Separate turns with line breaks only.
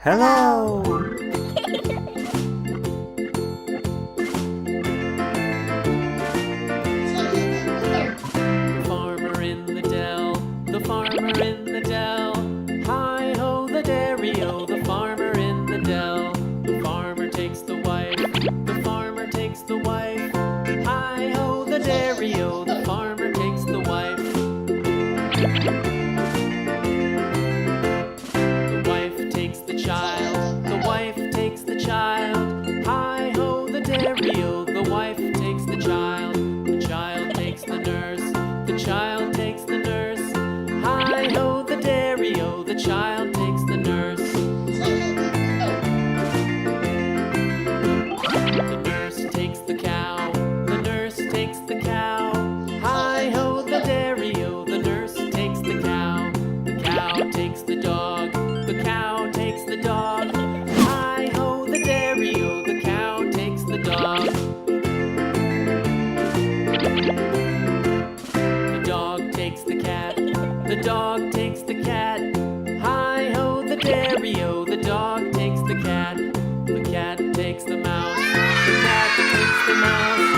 Hello!
The farmer in the dell, the farmer in the dell. Hi-ho, the dairy-o, the farmer in the dell. The farmer takes the wife, the farmer takes the wife. Hi-ho, the dairy-o, the farmer takes the wife. The wife takes the child, the wife takes the child. Hi-ho, the dairy-o, the wife takes the child. The child takes the nurse, the child takes the nurse. Hi-ho, the dairy-o, the child takes the nurse. The nurse takes the cow, the nurse takes the cow. Hi-ho, the dairy-o, the nurse takes the cow. The cow takes the dog, the cow takes the dog. Hi-ho, the dairy-o, the cow takes the dog. The dog takes the cat, the dog takes the cat. Hi-ho, the dairy-o, the dog takes the cat. The cat takes the mouse, the cat takes the mouse.